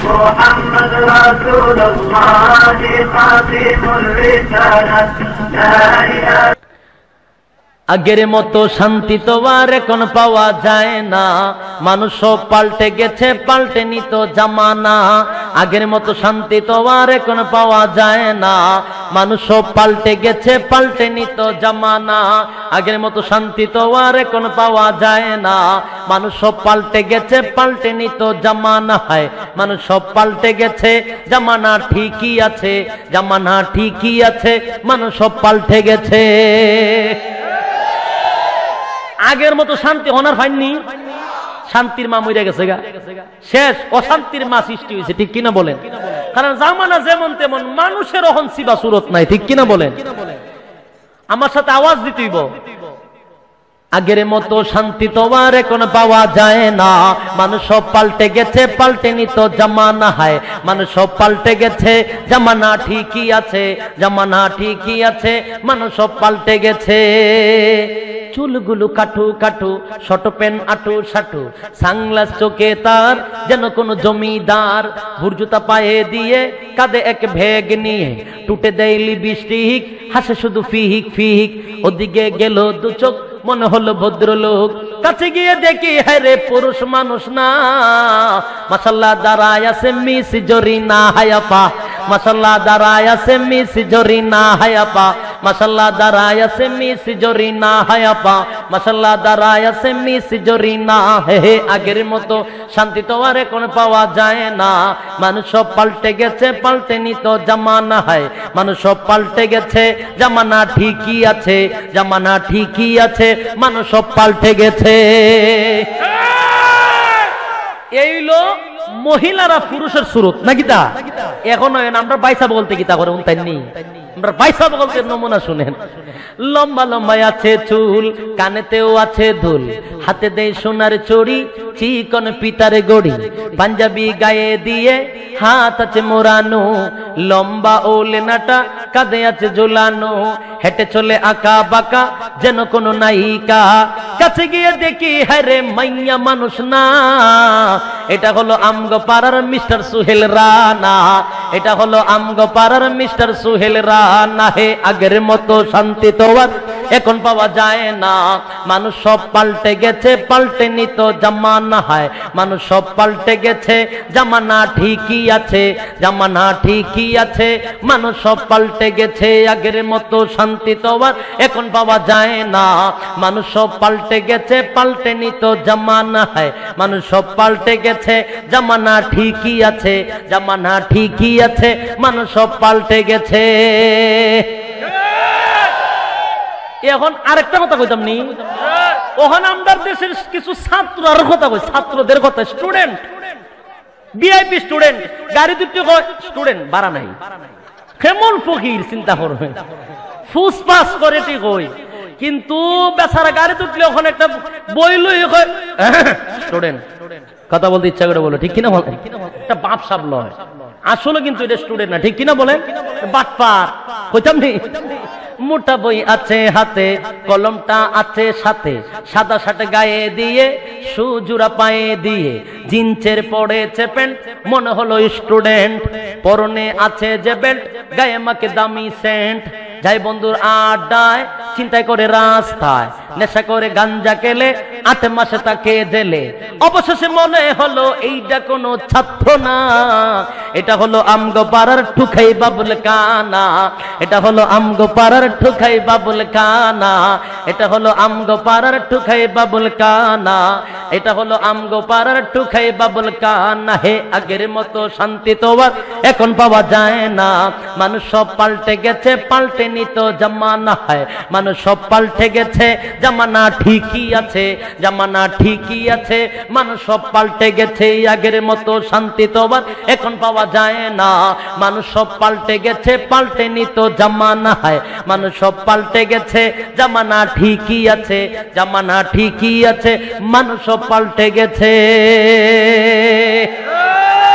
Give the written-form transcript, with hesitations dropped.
محمد رسول الله خاتم الرسالة لا إله আগের মতো শান্তি তো আর এখন পাওয়া যায় না, মানুষ সব পাল্টে গেছে, পাল্টেনি তো জামানা। আগের মতো শান্তি তো আর এখন পাওয়া যায় না, মানুষ সব পাল্টে গেছে, পাল্টেনি তো জামানা। আগের মতো শান্তি তো আর এখন পাওয়া যায় না, মানুষ সব পাল্টে গেছে, পাল্টেনি তো জামানা। হয় মানুষ সব পাল্টে গেছে, জামানা ঠিকই আছে, জামানা ঠিকই আছে, মানুষ সব পাল্টে গেছে। আগের মতো শান্তি হনার পাইনি, শান্তির মা মরে গেছে গা, শেষ অশান্তির মা সৃষ্টি হয়েছে, ঠিক কিনা বলেন? কারণ জামানা যেমন তেমন, মানুষের অহন সিবা সুরত নাই, ঠিক কিনা বলেন? আমার সাথে আওয়াজ দিতেইব। আগের মতো শান্তি তো আর এখন পাওয়া যায় না, মানুষ সব পাল্টে গেছে, পাল্টেনি তো জামানা। হয় মানুষ সব পাল্টে গেছে, জামানা ঠিকই আছে, জামানা ঠিকই আছে, মানুষ সব পাল্টে গেছে। চুলগুলো কাটু কাটু, শর্ট প্যান্ট আটু সাটু, সানগ্লাস চোখে তার যেন কোন জমিদার, ভুরজুতা পায়ে দিয়ে কাঁধে এক ভেগ নিয়ে টুটে দেয় লিপস্টিক, হাসে শুধু ফিহিক ফিহিক। ওদিকে গেল দু চোখ, মনে হলো ভদ্রলোক, কাছে গিয়ে দেখি হ্যাঁ রে পুরুষ মানুষ না। মাশাআল্লাহ দাঁড়ায় আছে মিস জরিনা হায়াপা, মাশাআল্লাহ দাঁড়ায় আছে মিস জরিনা হায়াপা, মাশাআল্লাহ দাঁড়ায় আছে মিস জরিনা হায়াপা, মাশাআল্লাহ দাঁড়ায় আছে মিস জরিনা। হে আগের মতো শান্তি তো আর এখন পাওয়া যায় না, মানুষ সব পাল্টে গেছে, পাল্টেনি তো জামানা। হয় মানুষ সব পাল্টে গেছে, জামানা ঠিকই আছে, জামানা ঠিকই আছে, মানুষ সব পাল্টে গেছে। এইলো মহিলারা পুরুষের সুরত নাকি তা এখন আমরা বাইসা বলতে গীতা করে উনতাইনি, আমরা বাইসা বলতে নমুনা শুনেন। লম্বা লম্বা আছে চুল, কানেতেও আছে দুল, হাতে দেয় সোনার চড়ি, চিকন পিতারে গড়ি, পাঞ্জাবি গায়ে দিয়ে হাত আছে মোড়ানো, লম্বা ওলেনাটা কাঁধে আছে ঝোলানো, হেঁটে চলে আঁকা বাঁকা যেন কোনো নায়িকা। কাছে গিয়ে দেখি হ্যাঁ রে মাইয়া মানুষ না, এটা হলো আমগো পাড়ার মিস্টার সুহেল রানা, এটা হলো আমগো পাড়ার মিস্টার সুহেল রানা। হে আগের মতো শান্তি তো আর এখন পাওয়া যায় না, মানুষ সব পাল্টে গেছে, পাল্টেনি তো জামানা। হয় মানুষ সব পাল্টে গেছে, জামানা ঠিকই আছে, জামানা ঠিকই আছে, মানুষ সব পাল্টে গেছে। আগের মতো শান্তি তো আর এখন পাওয়া যায় না, মানুষ সব পাল্টে গেছে, পাল্টেনি তো জামানা। হয় মানুষ সব পাল্টে গেছে, জামানা ঠিকই আছে, জামানা ঠিকই আছে, মানুষ সব পাল্টে গেছে। এখন আরেকটা কথা কইতাম নি, ওখানে আমাদের দেশের কিছু ছাত্রর কথা কই, ছাত্রদের কথা, স্টুডেন্ট ভিআইপি স্টুডেন্ট, গাড়ি দুটো স্টুডেন্ট বাড়া নাই, কেমন ফকির চিন্তা করবে, ফুস পাস করে ঠিক হই, কিন্তু বেচারা গাড়ি তুললে ওখানে একটা বই লই স্টুডেন্ট, কথা বলতে ইচ্ছা করে বলো, ঠিক কিনা বলে, একটা বাপ সাপ লয়, আসলে কিন্তু এটা স্টুডেন্ট না, ঠিক কিনা বলেন, বাটপার কইতাম নি। মোটা বই আছে হাতে, কলমটা আছে সাথে, সাদা শার্ট গায়ে দিয়ে, সুজুরা পায়ে দিয়ে, জিন্সের পড়েছে প্যান্ট, মনে হলো স্টুডেন্ট, পরনে আছে যে বেল্ট, গায়ে মাকে দামি সেন্ট। যাই বন্ধুর আড্ডায়, চিন্তায় করে রাস্তায়, নেশা করে গাঞ্জা খেলে, 8 মাসে তাকে জেলে। অবশেষে মনে হলো এইটা কোনো ছাত্র না, এটা হলো আমগো পাড়ার ঠুকাই বাবুল কানা, এটা হলো আমগো পাড়ার ঠুকাই বাবুল কানা, এটা হলো আমগো পাড়ার ঠুকাই বাবুল কানা, এটা হলো আমগো পাড়ার ঠুকাই বাবুল কানা। হে আগের মতো শান্তি তো আর এখন পাওয়া যায় না, মানুষ সব পাল্টে গেছে, পাল্টেনি তো জামানা। হয় মানুষ সব পাল্টে গেছে, জামানা ঠিকই আছে, জামানা ঠিকই আছে, মানুষ সব পাল্টে গেছে। আগের মতো শান্তি তো আর এখন পাওয়া যায় না, মানুষ সব পাল্টে গেছে, পাল্টেনি তো জামানা। হয় মানুষ সব পাল্টে গেছে, জামানা ঠিকই আছে, জামানা ঠিকই আছে, মানুষ সব পাল্টে গেছে।